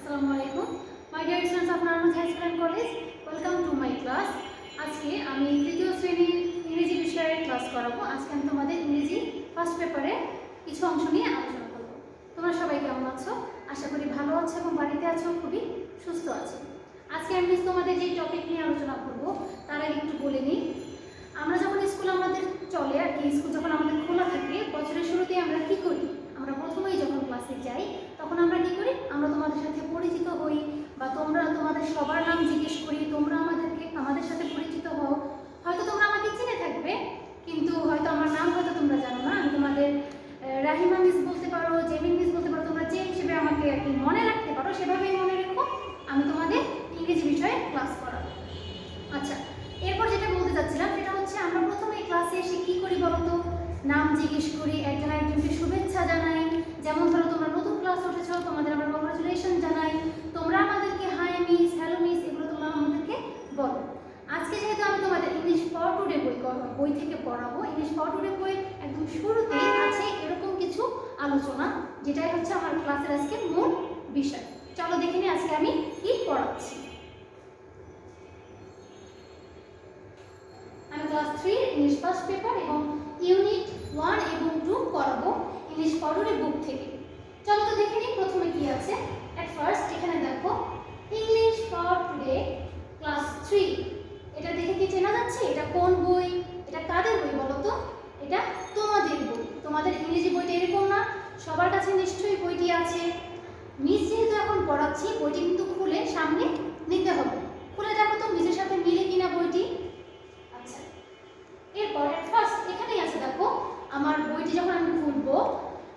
Assalamualaikum. My dear students of Narmad High School and College, welcome to my class. আজকে আমি তৃতীয় শ্রেণীর ইংরেজি বিষয়ে ক্লাস করাবো। আজকে আমি তোমাদের ইংরেজি ফার্স্ট পেপারে কিছু অংশ নিয়ে আলোচনা করব। তোমরা সবাই কেমন আছো? আশা করি ভালো আছো এবং বাড়িতে আছো খুবই সুস্থ আছো। আজকে আমি তোমাদের যে টপিক নিয়ে আলোচনা করব তার আগে একটু বলে নিই। আমরা যখন স্কুল আমাদের চলে আর কি, স্কুল যখন আমাদের খোলা থাকে বছরের শুরুতে আমরা কি করি? আমরা প্রথমেই যখন ক্লাসে যাই তখন আমরা কি করি? আমরা তোমাদের সাথে পরিচিত হই বা তোমাদের সবার নাম জিজ্ঞেস করি, তোমরা আমাদের সাথে পরিচিত হও। হয়তো তোমরা আমাকে চিনে থাকবে কিন্তু হয়তো আমার নাম হয়তো তোমরা জানো না। আমি তোমাদের রাহিমা মিস বলতে পারো, জেমিন মিস বলতে পারো, তোমরা যে হিসেবে আমাকে আর কি মনে রাখতে পারো সেভাবেই মনে রেখো। আমি তোমাদের ইংরেজি বিষয়ে ক্লাস করাবো। আচ্ছা, এরপর যেটা বলতে চাচ্ছিলাম সেটা হচ্ছে আমরা প্রথমে ক্লাসে এসে কি করি বলো তো? নাম জিজ্ঞেস করি, একজন আরেকজনকে শুভেচ্ছা জানাই। যেমন ধরো তোমরা নতুন ক্লাস উঠেছো, তোমাদের আমরা কংগ্রাচুলেশন জানাই। তোমরা আমাদেরকে হাই মিস, হ্যালো মিস এগুলো তোমরা আমাদেরকে বলো। আজকে যেহেতু আমি তোমাদের ইংলিশ ফর টুডে বই থেকে পড়াবো, ইংলিশ ফর টুডে বই একদম শুরুতেই আছে এরকম কিছু আলোচনা, যেটাই হচ্ছে আমার ক্লাসের আজকে মূল বিষয়। চলো দেখে নিই আজকে আমি কি পড়াচ্ছি। আমি ক্লাস 3 ইংলিশ ফার্স্ট পেপার এবং ইউনিট 1 এবং 2 করাবো ইংলিশ ফর টুডে বুক থেকে। চলো তো দেখে নিই প্রথমে কি আছে। এট ফার্স্ট এখানে দেখো ইংলিশ ফর টুডে ক্লাস 3। এটা দেখে কি চেনা যাচ্ছে? এটা কোন বই? এটা কাদের বই বলো তো? এটা তোমাদের বই। তোমাদের ইংরেজি বইটা এরকম না? সবার কাছে নিশ্চয়ই বইটি আছে। মিস যেহেতু এখন পড়াচ্ছি বইটি কিন্তু খুলে সামনে নিতে হবে। খুলে দেখো তো নিজের সাথে মিলে কিনা বইটি। আচ্ছা, এরপর ফার্স্ট এখানেই আছে দেখো আমার বইটি। যখন আমি খুলবো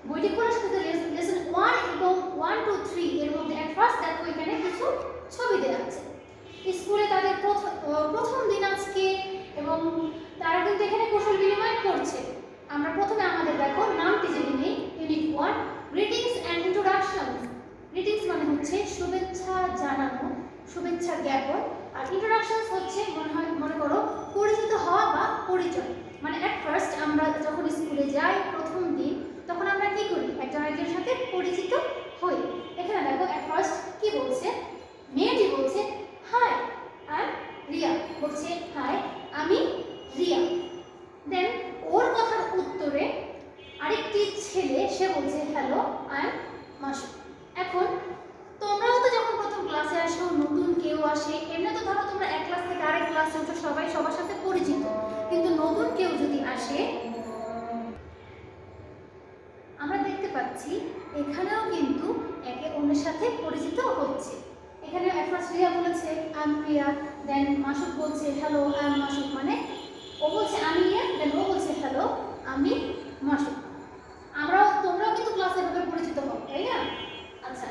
বইটি খোলার সাথে লেসন 1 এবং 1 2 3 এর মধ্যে এট ফার্স্ট দেখো এখানে কিছু ছবি দেওয়া আছে। স্কুলে তাদের প্রথম দিন আজকে এবং তারা কিন্তু এখানে কৌশল বিনিময় করছে। আমরা প্রথমে আমাদের দেখো নামটি জেনে নিই। Unit 1 greetings and introduction. Greetings মানে হচ্ছে শুভেচ্ছা জানানো, শুভেচ্ছা জ্ঞাপন। আর ইন্ট্রোডাকশনস হচ্ছে মনে করো পরিচিত হওয়া বা পরিচয়। মানে এট ফার্স্ট আমরা যখন স্কুলে যাই প্রথম দিন তখন আমরা কি করি? একজন আরেকজনের সাথে পরিচিত হই। এখানে দেখো এট ফার্স্ট কি বলছে? মেয়েটি বলছে হাই আই এম রিয়া। বলছে হাই আমি রিয়া। দেন ওর কথার উত্তরে আরেকটি ছেলে সে বলছে হ্যালো আই এম মাসুদ। এখন তোমরাও তো যখন প্রথম ক্লাসে আসো, নতুন কেউ আসে, এমনি তো ধরো তোমরা এক ক্লাস থেকে আরেক ক্লাসে উঠো, সবাই সবার সাথে পরিচিত। কিন্তু নতুন কেউ যদি আসে আমরা দেখতে পাচ্ছি এখানেও কিন্তু একে অন্যের সাথে পরিচিত হচ্ছে। এখানে ফার্স্ট রিয়া বলেছে আই এম রিয়া, দেন মাসুদ বলছে হ্যালো আই এম মাসুদ। মানে ও বলছে আমি রিয়া, দেন ও বলছে হ্যালো আমি মাসুদ। তোমরাও কিন্তু ক্লাসে এভাবে পরিচিত হও, তাই না? আচ্ছা,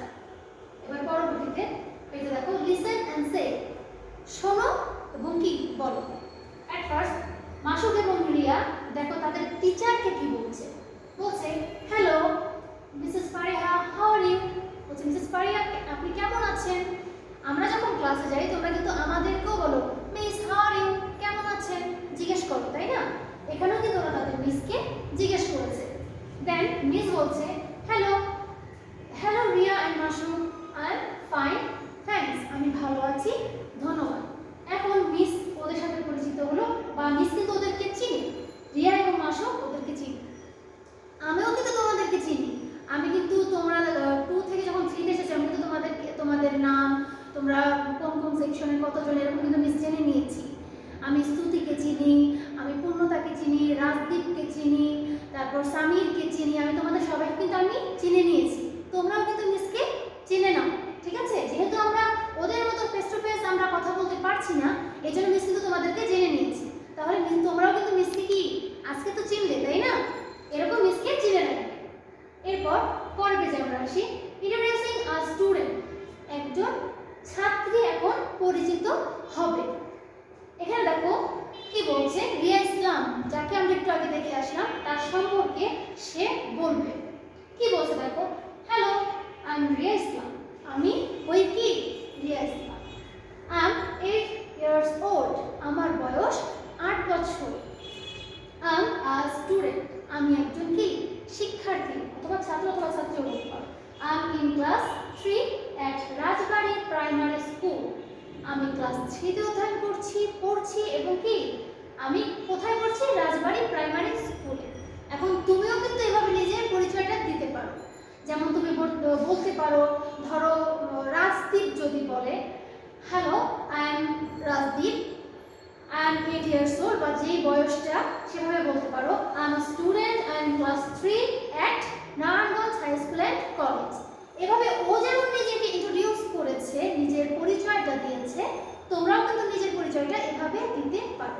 এবার পরবর্তীতে এই যে দেখো লিসেন এন্ড সে। শোনো এবং কি বলো। এট ফার্স্ট মাসুদ এবং রিয়া দেখো তাদের টিচারকে কি বলছে। বলছে hello Mrs Fariha, how are you. বলছে মিসেস ফারিহা আপনি কেমন আছেন? আমরা যখন ক্লাসে যাই তোমরা কিন্তু আমাদেরকেও বলো মিস হাউ আর ইউ, কেমন আছেন জিজ্ঞেস করো, তাই না? এখানেও কিন্তু ওরা তাদের মিসকে জিজ্ঞেস করেছে। দেন মিস বলছে hello hello Riya and Masud I am fine thanks, আমি ভালো আছি ধন্যবাদ। এখন মিস ওদের সাথে পরিচিত হলো বা মিস কিন্তু ওদেরকে চিনি, রিয়া এবং মাসুদ ওদেরকে চিনি। আমিও কিন্তু তোমাদেরকে চিনি। আমি কিন্তু তোমরা 2 থেকে যখন 3 এসেছি আমি কিন্তু তোমাদের নাম, তোমরা কোন কোন সেকশনে কতজন এরকম কিন্তু মিস জেনে নিয়েছি। আমি স্তুতিকে চিনি, আমি পূর্ণতাকে চিনি, রাজদীপকে চিনি, তারপর সামিরকে চিনি। আমি তোমাদের সবাইকে কিন্তু আমি চিনে নিয়েছি। তোমরাও কিন্তু মিসকে চিনে নাও, ঠিক আছে? যেহেতু আমরা ওদের মতো ফেস টু ফেস আমরা কথা বলতে পারছি না, এই জন্য মিস কিন্তু তোমাদেরকে জেনে নিয়েছি। তাহলে তোমরাও কিন্তু মিসকে কি আজকে তো চিনলে, তাই না? এরকম মিসকে চিনে রাখবে। এরপর পরের পেজে আমরা আসি। ইন্ট্রোডিউসিং আ স্টুডেন্ট। একজন ছাত্রী এখন পরিচিত হবে। এখানে দেখো কি বলছে রিয়া ইসলাম, যাকে আমরা একটু আগে দেখে আসলাম, তার সম্পর্কে সে বলবে। কি বলছে দেখো hello I am Riya Islam, আমি ওই কি Riya Islam. I am 8 years old, আমার বয়স 8 বছর। আই এম আ স্টুডেন্ট, আমি একজন কি শিক্ষার্থী অথবা ছাত্র অথবা ছাত্রী বলতে পারো। I M in class 3 at Rajbari primary school. আমি ক্লাস 3 তে অধ্যয়ন পড়ছি এবং কি আমি কোথায় পড়ছি? রাজবাড়ী প্রাইমারি স্কুলে। এখন তুমিও কিন্তু এভাবে নিজের পরিচয়টা দিতে পারো। যেমন তুমি বলতে পারো, ধরো রাজদীপ যদি বলে, hello I am Rajdeep, I am 8 years old, বা যেই বয়সটা সেভাবে বলতে পারো, I am a student, I am class 3 at Narayanganj high school and college. এভাবে ও যেমন নিজেকে ইন্ট্রোডিউস করেছে, নিজের পরিচয়টা দিয়েছে, তোমরাও কিন্তু নিজের পরিচয়টা এভাবে দিতে পারো।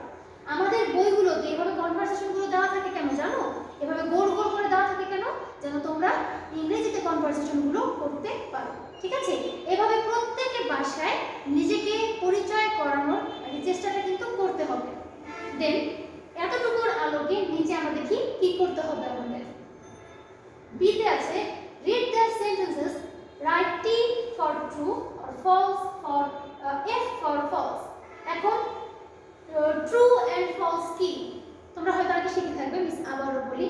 আমাদের বইগুলোতে এভাবে কনভারসেশনগুলো দেওয়া থাকে কেন জানো? এভাবে গোল গোল করে দেওয়া থাকে কেন? যেন তোমরা ইংরেজিতে কনভারসেশনগুলো করতে পারো। ঠিক আছে? এভাবে প্রত্যেকের বাসায় নিজেকে পরিচয় করানোর চেষ্টাটা কিন্তু করতে হবে। দেন এতটুকুর আলোকে নিচে আমরা দেখি কি করতে হবে আমাদের। বিতে আছে read the sentences, write T for true or false for F for false। এখন ট্রু এন্ড ফলস কি তোমরা হয়তো আগে শিখে থাকবে, মিস আবারও বলি।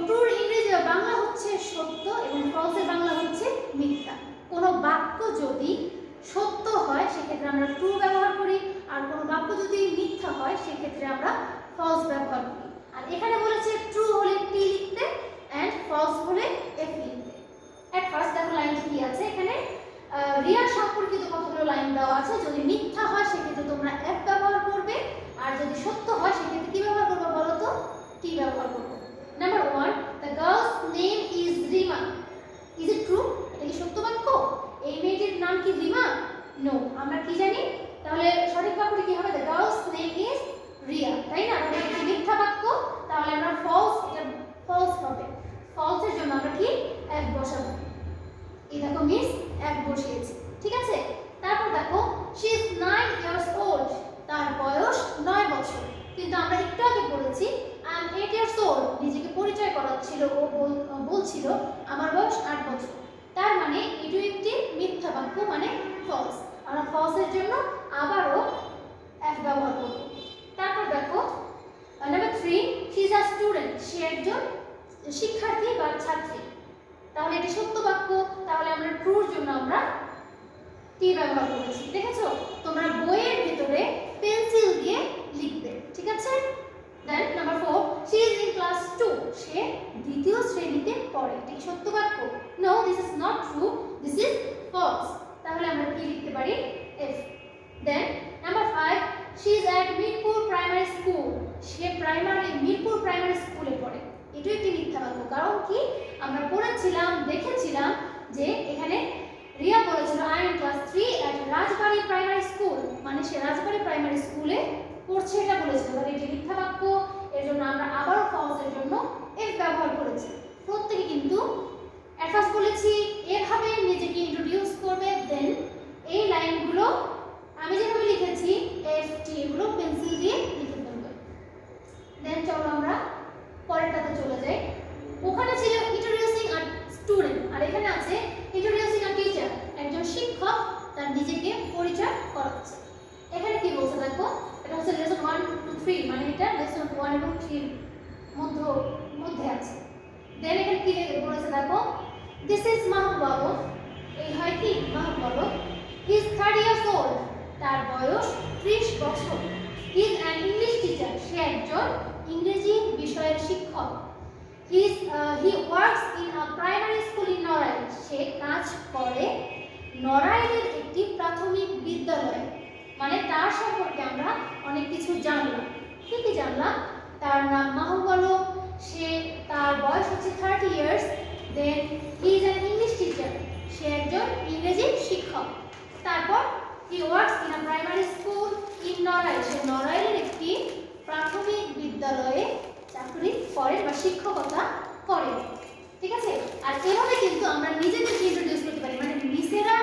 ট্রুর ইংরেজি বাংলা হচ্ছে সত্য এবং ফলসের বাংলা হচ্ছে মিথ্যা। কোনো বাক্য যদি সত্য হয় সেক্ষেত্রে আমরা ট্রু ব্যবহার করি, আর কোনো বাক্য যদি মিথ্যা হয় সেক্ষেত্রে আমরা ফলস ব্যবহার করি। আর এখানে বলেছে ট্রু হলে টি লিখতে এন্ড ফলস হলে এফ লিখতে। এট ফার্স্ট দেখো লাইনটি কি আছে এখানে। রিয়া সম্পর্কিত কতগুলো লাইন দেওয়া আছে। যদি মিথ্যা হয় সেক্ষেত্রে তোমরা এফ ব্যবহার করবে, আর যদি সত্য হয় সেক্ষেত্রে কি ব্যবহার করবে বলো তো? টি ব্যবহার করবে। Number 1, the girl's name is Rima. Is it true? এটা কি সত্য বাক্য? এই মেয়েটির নাম কি রিমা? নো। আমরা কি জানি? তাহলে সঠিক বাক্যটি কি হবে? The girl's name is Riya, তাই না? এটা একটি মিথ্যা বাক্য, তাহলে আমরা ফলস, এটা ফলস হবে। ফলসের জন্য আমরা কি এফ বসাবো। এই দেখো মিস এফ বসিয়েছি। ঠিক আছে? তারপর দেখো শি ইজ 9 years old, তার বয়স 9 বছর। কিন্তু আমরা একটু আগে বলেছি আই এম 8 years old, নিজেকে পরিচয় করাচ্ছিল, ও বলছিল আমার বয়স 8 বছর। তার মানে এটি একটি মিথ্যা বাক্য, মানে ফলস। আমরা ফলসের জন্য আবারও এফ ব্যবহার করব। তারপর দেখো number 3, she is a student, সে একজন শিক্ষার্থী বা ছাত্রী। তাহলে এটি সত্য বাক্য, তাহলে আমরা ট্রুর জন্য আমরা টি ব্যবহার করেছি। দেখেছো? তোমরা বইয়ের ভিতরে পেন্সিল দিয়ে লিখবে। ঠিক আছে? Then number 4, she is in class 2, সে দ্বিতীয় শ্রেণীতে পড়ে। এটি সত্য বাক্য? No, this is not true, this is false. তাহলে আমরা কি লিখতে পারি? F. Then number 5, she is at Mirpur primary school, সে মিরপুর প্রাইমারি স্কুলে পড়ে। এটাও একটি মিথ্যা বাক্য। কারণ কি? আমরা দেখেছিলাম যে এখানে রিয়া বলেছিল I am class 3 at Rajbari primary school, মানে সে রাজবাড়ী প্রাইমারি স্কুলে পড়ছে, এটা বলেছিল। তাহলে এটি মিথ্যা বাক্য, এর জন্য আমরা আবারও ফলসের জন্য এফ ব্যবহার করেছি। প্রত্যেকে কিন্তু এট ফার্স্ট বলেছি এভাবে নিজেকে ইন্ট্রোডিউস করবে। দেন এই লাইনগুলো আমি যেভাবে লিখেছি এফ টি এগুলো পেন্সিল দিয়ে লিখে ফেলবে। দেন চলো আমরা পরেরটাতে চলে যাই। ওখানে ছিল ইন্ট্রোডিউসিং আ স্টুডেন্ট, আর এখানে আছে ইন্ট্রোডিউসিং আ টিচার, একজন শিক্ষক তার নিজেকে পরিচয় করাচ্ছে। এখানে কি বলছে দেখো, এটা হচ্ছে লেসন 1 to 3, মানে এটা লেসন 1 এবং 3 মধ্যে আছে। দেন এখানে কি বলেছে দেখো, দিস ইজ মাহবুব আলম, এই হয় কি Mahbub Alam. He is 30 years old, তার বয়স 30 বছর। He is an English teacher, সে একজন ইংরেজি বিষয়ের শিক্ষক। He works in a primary school in Narail, সে কাজ করে নড়াইলের একটি প্রাথমিক বিদ্যালয়ে। মানে তার সম্পর্কে আমরা অনেক কিছু জানলাম। কি কি জানলাম? তার নাম মাহবুব আলম, তার বয়স হচ্ছে 30 years। Then he is an English teacher, সে একজন ইংরেজি শিক্ষক। তারপর he works in a primary school in Narail, সে নড়াইলের একটি প্রাথমিক বিদ্যালয়ে চাকরি করে বা শিক্ষকতা করে। ঠিক আছে? আর এভাবে কিন্তু আমরা নিজেদেরকে ইন্ট্রোডিউস করতে পারি, মানে মিসেরা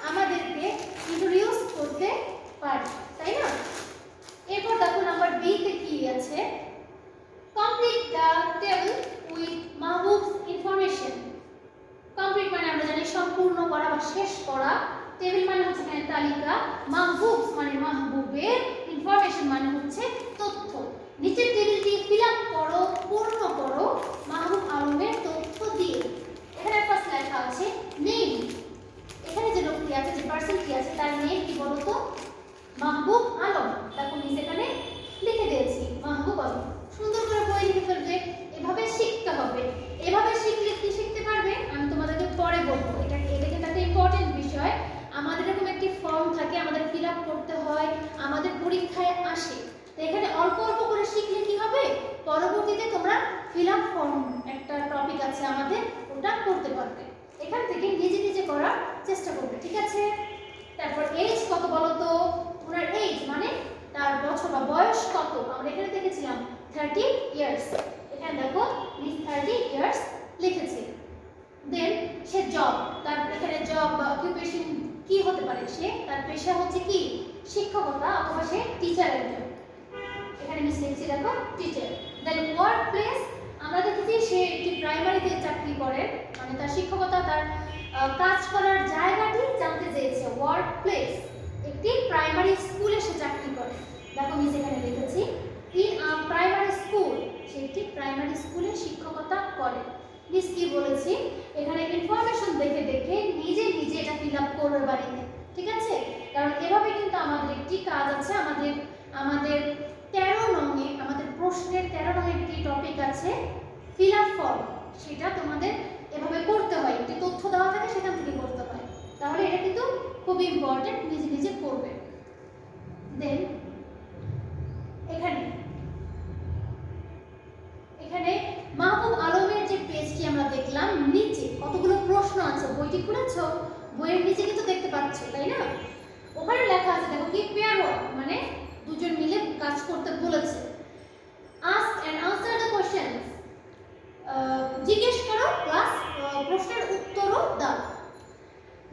আমাদেরকে ইন্ট্রোডিউস করতে পারে, তাই না? এরপর দেখো নাম্বার বি তে কি আছে, complete the table with Mahbub's information. Complete মানে আমরা জানি সম্পূর্ণ করা বা শেষ করা। টেবিল মানে হচ্ছে এখানে তালিকা, মাহবুবস মানে মাহবুবের, ইনফরমেশন মানে হচ্ছে তথ্য। নিচের টেবিলটি ফিল আপ করো, পূর্ণ করো মাহবুব আলমের তথ্য দিয়ে। এখানে ফার্স্ট লেখা আছে নেম, পরবর্তীতে তোমরা ফিল আপ ফর্ম একটা টপিক আছে আমাদের, ওটা করতে পারবে। এখান থেকে নিজে নিজে করার চেষ্টা করবে, ঠিক আছে? তারপর এজ কত বলো তো? ওনার এজ মানে তার বছর বা বয়স কত? আমরা এখানে দেখেছিলাম 30 ইয়ার্স। এখানে দেখো 30 ইয়ার্স লিখেছে। দেন সে জব, তার এখানে জব বা অকুপেশন কি হতে পারে? সে তার পেশা হচ্ছে কি? শিক্ষকতা, অথবা সে টিচার একজন। এখানে মিস লিখছি দেখো টিচার। দেন ওয়ার্ক প্লেস, আমরা দেখেছি সে একটি প্রাইমারিতে চাকরি করে, মানে তার শিক্ষকতা, তার কাজ করার জায়গাটি জানতে চেয়েছে। ওয়ার্ক প্লেস, একটি প্রাইমারি স্কুলে সে চাকরি করে। দেখো মিস এখানে লিখেছি ইন আ প্রাইমারি স্কুল, সে একটি প্রাইমারি স্কুলে শিক্ষকতা করে। মিস কি বলেছি? এখানে ইনফরমেশন দেখে দেখে নিজে নিজে এটা ফিল আপ করবে বাড়িতে, ঠিক আছে? কারণ এভাবে কিন্তু আমাদের একটি কাজ আছে, আমাদের 13 নংয়ে, আমাদের প্রশ্নের 13 নং একটি টপিক আছে ফিল আপ ফর্ম। সেটা তোমাদের এভাবে করতে হয়, একটি তথ্য দেওয়া থাকে সেখান থেকে করতে হয়। তাহলে এটা কিন্তু খুব ইম্পর্টেন্ট, নিজে নিজে করবে। দেন এখানে মাহবুব আলমের যে পেজটি আমরা দেখলাম, নিচে কতগুলো প্রশ্ন আছে। বইটি খুলেছো? বইয়ের নিচে কিন্তু দেখতে পাচ্ছ, তাই না? ওখানে লেখা আছে দেখো কি, পেয়ার ওয়ার্ক, মানে দুজন মিলে কাজ করতে বলেছে। Ask and answer the questions, জিজ্ঞেস করো প্লাস প্রশ্নের উত্তরও দাও।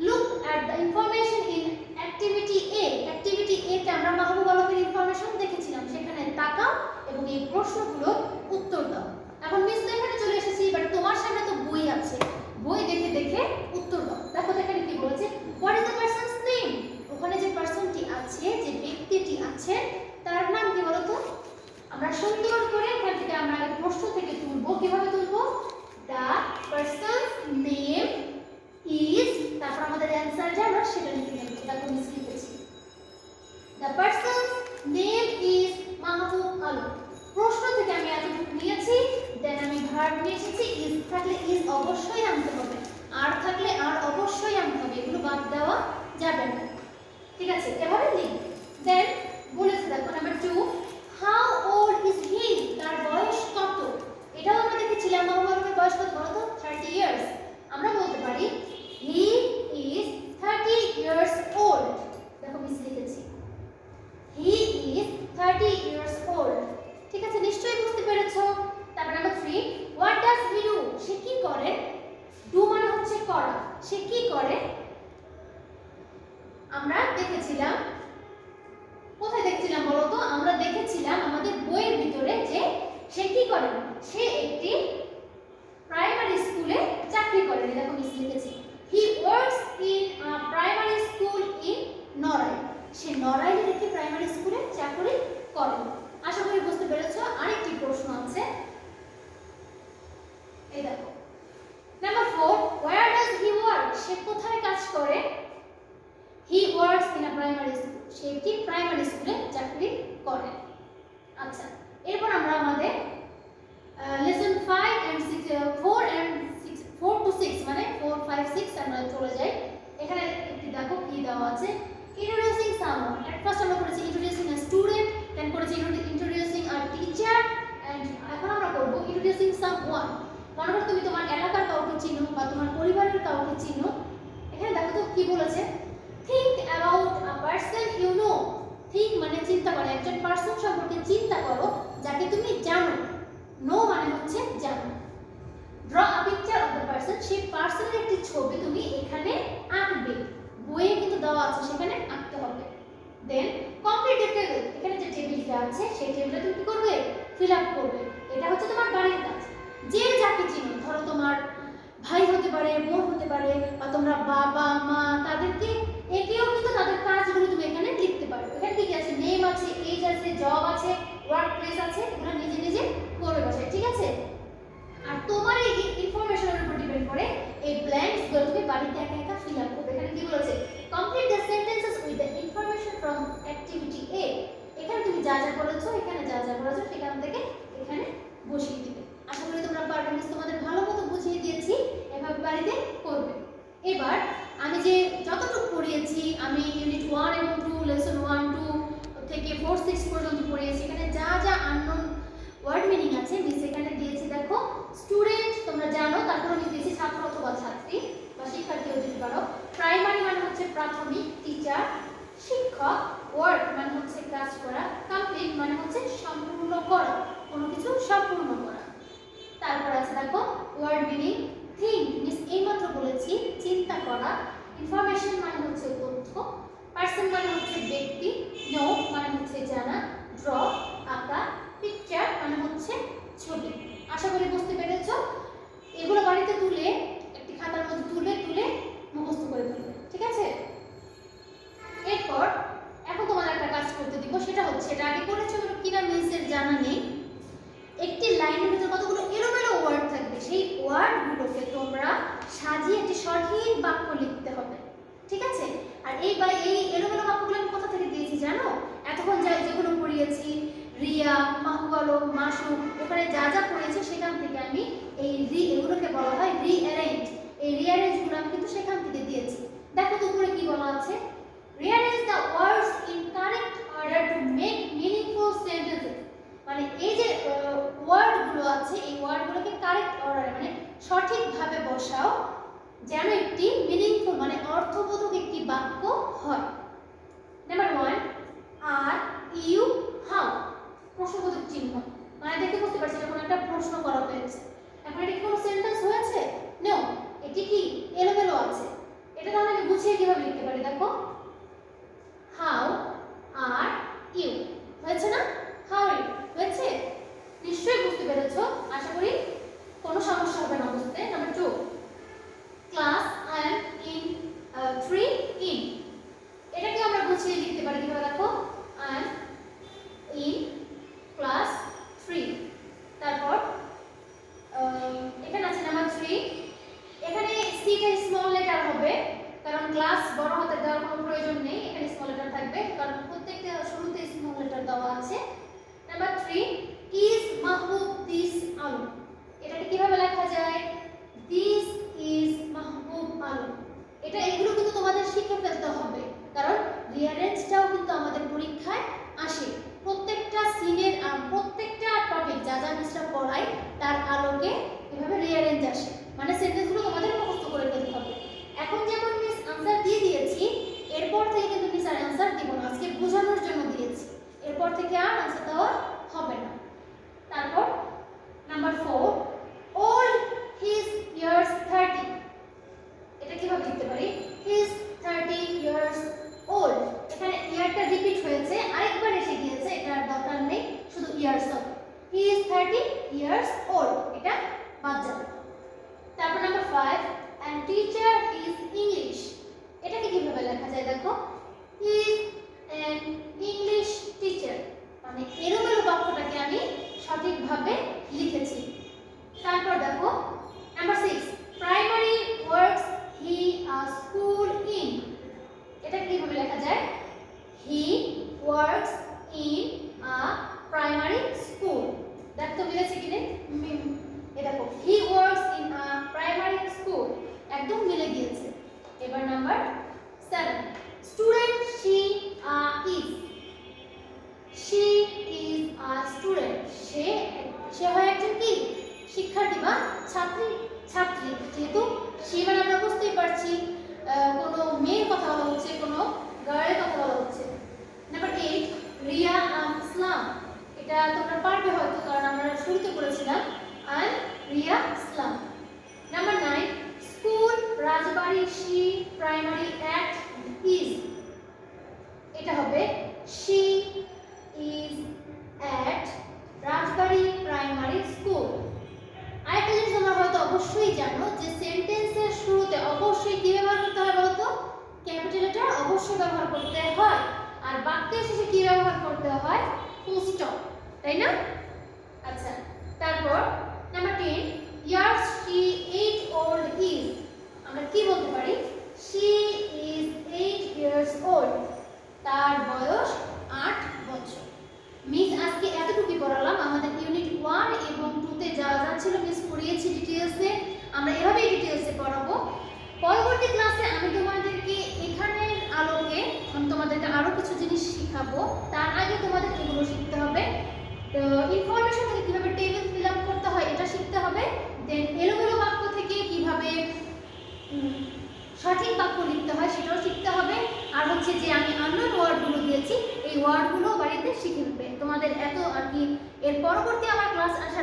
Look at the information in activity A, activity A তে আমরা মাহবুব আলমের ইনফরমেশন দেখেছিলাম, সেখানে তাকাও এবং এই প্রশ্নগুলোর উত্তর দাও। এখন মিস এখানে চলে এসেছি, বাট তোমার সামনে তো বই আছে, বই দেখে দেখে উত্তর দাও। দেখো এখানে কি বলেছে, what is the persons name? ওখানে যে পারসনটি আছে, যে ব্যক্তিটি আছে, তার নাম কি বলো তো? আমরা সুন্দর করে এখান থেকে আমরা প্রশ্ন থেকে তুলবো। কিভাবে তুলবো? দ্য পারসনস নেম ইজ, তারপর আমাদের অ্যানসার যা আমরা সেটা লিখে নেব। দেখো মিস লিখেছি the persons name is Mahbub Alam. প্রশ্ন থেকে আমি এতটুকু নিয়েছি, দেন আমি ভার্ব নিয়ে এসেছি। ইজ থাকলে ইজ অবশ্যই আনতে হবে, আর থাকলে আর অবশ্যই আনতে হবে, এগুলো বাদ দেওয়া যাবে না, ঠিক আছে? এভাবে লিখ। দেন বলেছে দেখো number 2, how old is he? তার বয়স কত? এটাও আমরা দেখেছিলাম, মাহবুব আলমের বয়স কত বলো তো? 30 ইয়ার্স। আমরা বলতে পারি হি ইজ 30 ইয়ার্স ওল্ড। দেখো মিস লিখেছি হি ইজ 30 ইয়ার্স ওল্ড, ঠিক আছে? নিশ্চয়ই বুঝতে পেরেছো। তারপর number 3, what does he do? সে কি করে? ডু মানে হচ্ছে করা, সে কি করে? আমরা দেখেছিলাম, কোথায় দেখছিলাম বলো তো? আমরা দেখেছিলাম আমাদের বইয়ের ভিতরে যে সে কি করে? সে একটি প্রাইমারি স্কুলে চাকরি করে। দেখো মিস লিখেছি he works in a primary school in Narail. সে নড়াইলের একটি প্রাইমারি স্কুলে চাকরি করে। আশা করি বুঝতে পেরেছো। আরেকটি প্রশ্ন আছে, এই দেখো number 4, where does he work? সে কোথায় কাজ করে? He works in a primary school, সে একটি প্রাইমারি স্কুলে চাকরি করে। আচ্ছা, এরপর আমরা আমাদের লেসন 5 এন্ড 4 টু 6 মানে 4, 5, 6 আমরা চলে যাই। এখানে একটি দেখো কি দেওয়া আছে, ইন্ট্রোডিউসিং সামওয়ান। এট ফার্স্ট আমরা করেছি ইন্ট্রোডিউসিং আ স্টুডেন্ট, দেন করেছি ইন্ট্রোডিউসিং আ টিচার, এন্ড এখন আমরা করব ইন্ট্রোডিউসিং সামওয়ান। মনে করো তুমি তোমার এলাকার কাউকে চিনো বা তোমার পরিবারের কাউকে চিনো। এখানে দেখো তো কি বলেছে, think about a person you know. think মানে চিন্তা করো, একজন পারসন সম্পর্কে চিন্তা করো যাকে তুমি জানো। know মানে হচ্ছে জানো। draw a picture of the person, সেই পারসনের একটি ছবি তুমি এখানে আঁকবে। বইয়ে কিন্তু দেওয়া আছে, সেখানে আঁকতে হবে। দেন কমপ্লিট দ্য টেবিল, এখানে যে টেবিলটা আছে সেই টেবিলে তুমি কি করবে? ফিল আপ করবে। এটা হচ্ছে তোমার বাড়ির কাজ। যে যাকে চিনো, ধরো তোমার ভাই হতে পারে, বোন হতে পারে, বা তোমরা বাবা মা, তাদেরকে একেও কিন্তু তাদের কাজগুলো তুমি এখানে লিখতে পারো। এখানে কি আছে? নেম আছে, এজ আছে, জব আছে, ওয়ার্ক প্লেস আছে, এগুলো নিজে নিজে করে বসে, ঠিক আছে? আর তোমার এই ইনফরমেশনের উপর ডিপেন্ড করে এই ব্ল্যাঙ্কস গুলো তুমি বাড়িতে একা একা ফিল আপ করবে। এখানে কি বলেছে? Complete the sentences with the information from activity A. এখানে তুমি যা যা করেছো, এখানে যা যা করেছো সেখান থেকে এখানে বসিয়ে দিবে। আশা করি তোমরা পারবে। মিস তোমাদের ভালো মতো বুঝিয়ে দিয়েছি, এভাবে বাড়িতে করবে। এবার আমি যে যতটুকু পড়িয়েছি, আমি ইউনিট 1 এবং 2, লেসন 1, 2 থেকে 4, 6 পর্যন্ত পড়িয়েছি। এখানে যা যা আননোন ওয়ার্ড মিনিং আছে দিয়েছে, মিস এখানে দিয়েছি দেখো স্টুডেন্ট, তোমরা জানো, তারপর আমি দিয়েছি ছাত্র অথবা ছাত্রী বা শিক্ষার্থী হতে পারো। প্রাইমারি মানে হচ্ছে প্রাথমিক, টিচার শিক্ষক, ওয়ার্ক মানে হচ্ছে কাজ করা, কমপ্লিট মানে হচ্ছে সম্পূর্ণ করা, কোনো কিছু সম্পূর্ণ করা। তারপর আছে দেখো ওয়ার্ড মিনিং, থিঙ্ক মিস এইমাত্র বলেছি চিন্তা করা, ইনফরমেশন মানে হচ্ছে তথ্য, পার্সন মানে হচ্ছে ব্যক্তি, নো মানে হচ্ছে জানা, ড্র আঁকা, পিকচার মানে হচ্ছে ছবি। আশা করি বুঝতে পেরেছো। এগুলো বাড়িতে তুলে একটি খাতার মধ্যে তুলে তুলে মুখস্থ করে ফেলবে, ঠিক আছে? এরপর এখন তোমাদের একটা কাজ করতে দিব, সেটা হচ্ছে এটা আগে করেছো কিনা মিসের জানা নেই। একটি লাইনের ভিতরে কতগুলো এলোমেলো ওয়ার্ড থাকবে, সেই ওয়ার্ডগুলোকে তোমরা সাজিয়ে একটি সঠিক বাক্য লিখতে হবে, ঠিক আছে? আর এই এলোমেলো বাক্যগুলো আমি কোথা থেকে দিয়েছি জানো? এতক্ষণ যেগুলো পড়িয়েছি, রিয়া, মাহবুব, মাসুক, ওখানে যা যা পড়েছে সেখান থেকে আমি এগুলোকে বলা হয় রিঅ্যারেঞ্জ। এই রিঅ্যারেঞ্জগুলো আমি কিন্তু সেখান থেকে দিয়েছি। দেখো তো উপরে কি বলা আছে, rearrange the words in correct order to make meaningful sentences। মানে এই যে ওয়ার্ডগুলো আছে এই ওয়ার্ডগুলোকে কারেক্ট অর্ডারে মানে সঠিকভাবে বসাও, যেন একটি মিনিংফুল মানে অর্থবোধক একটি বাক্য হয়। নাম্বার 1, আর ইউ হাউ, প্রশ্নবোধক চিহ্ন, মানে দেখতে বুঝতে পারছি এটা কোনো একটা প্রশ্ন করা হয়েছে। এখন এটা কি কোনো সেন্টেন্স হয়েছে? নো, এটি কি এলোমেলো আছে। এটা তাহলে আমি গুছিয়ে কিভাবে লিখতে পারি? দেখো হাউ আর ইউ হয়েছে না? হাউ আর ইউ হয়েছে, নিশ্চয়ই বুঝতে পেরেছো। আশা করি কোনো সমস্যা হবে না বুঝতে। Number 2, class I am in 3 in, এটাকে আমরা গুছিয়ে লিখতে পারি কিভাবে? দেখো আই এম ইন ক্লাস 3। তারপর এখানে আছে নাম্বার 3, এখানে সিটা স্মল লেটার হবে কারণ ক্লাস বড় হাতে দেওয়ার কোনো প্রয়োজন নেই, এখানে স্মল লেটার থাকবে কারণ প্রত্যেকটা শুরুতে স্মল লেটার দেওয়া আছে। নাম্বার 3, ইজ মাহবুব দিস আলু, এটাকে কিভাবে লেখা যায়? দিস ইজ মাহবুব আলু। এগুলো কিন্তু তোমাদের শিখে ফেলতে হবে কারণ রিঅ্যারেঞ্জটাও কিন্তু আমাদের পরীক্ষায় আসে। প্রত্যেকটা সিনের প্রত্যেকটা টপিক যা যা মিসরা পড়াই তার আলোকে এভাবে রিঅ্যারেঞ্জ আসে, মানে সেন্টেন্সগুলো তোমাদের মুখস্থ করে ফেলতে হবে। এখন যেমন মিস আনসার দিয়ে দিয়েছি, এরপর থেকে কিন্তু মিস আর আনসার দিব না, আজকে বোঝানোর জন্য দিয়েছি, এরপর থেকে আর আনসার দেওয়া হবে না। তারপর নাম্বার 4, all his years 30, এটা কিভাবে লিখতে পারি? his 30 years old, এখানে ইয়ারটা রিপিট হয়েছে, আরেকবার এসে গিয়েছে, এটা দরকার নেই, শুধু ইয়ার্স হবে। he is 30 years old, এটা বাদ যাবে। তারপর number 5, and teacher is English, এটাকে কিভাবে লেখা যায়? দেখো he is an English teacher, মানে এলোমেলো বাক্যটাকে আমি সঠিকভাবে লিখেছি। তারপর দেখো number 6, primary works he a school in, এটা কিভাবে লেখা যায়? He works in a primary school. দেখো মিলেছে কি না? এই দেখো he works in a primary school, একদম মিলে গিয়েছে। এবার number 7, student she is, she is a student, সে হয় একজন কি শিক্ষার্থী বা ছাত্রী। যেহেতু সে মানে আমরা বুঝতেই পারছি কোনো মেয়ের কথা বলা হচ্ছে, কোনো গার্লের কথা বলা হচ্ছে। নাম্বার 8, রিয়া ইসলাম, এটা তোমরা পারবে হয়তো কারণ আমরা শুরুতে করেছিলাম I Riya Islam. Number 9, school Rajbari she primary at is, এটা হবে she is at Rajbari primary school. আরেকটা জিনিস তোমরা হয়তো অবশ্যই জানো যে সেন্টেন্সের শুরুতে অবশ্যই কি ব্যবহার করতে হয় বলতো? ক্যাপিটাল লেটার অবশ্যই ব্যবহার করতে হয়, আর বাক্যের শেষে কি ব্যবহার করতে হয়? ফুল স্টপ, তাই না? আচ্ছা, তারপর number 10, years she 8 old is, আমরা কি বলতে পারি? শি ইজ 8 years old, তার বয়স 8 বছর। মিস আজকে এতটুকুই পড়ালাম, আমাদের ইউনিট 1 এবং 2 তে যা যা ছিল মিস পড়িয়েছি ডিটেইলসে, আমরা এভাবেই ডিটেইলসে পড়াবো। পরবর্তী ক্লাসে আমি তোমাদেরকে এখানের আলোকে আমি তোমাদেরকে আরো কিছু জিনিস শেখাবো, তার আগে তোমাদের এগুলো শিখতে হবে। তো ইনফরমেশন থেকে কিভাবে টেবিল ফিল এটা শিখতে হবে। দেন এলোমেলো বাক্য থেকে কিভাবে সঠিক বাক্য লিখতে হয় সেটাও শিখতে হবে। আর হচ্ছে যে আমি আননোন ওয়ার্ডগুলো দিয়েছি, এই ওয়ার্ডগুলো বাড়িতে শিখে নেবে। তোমাদের এত আর কি এর পরবর্তী আমার ক্লাস আসা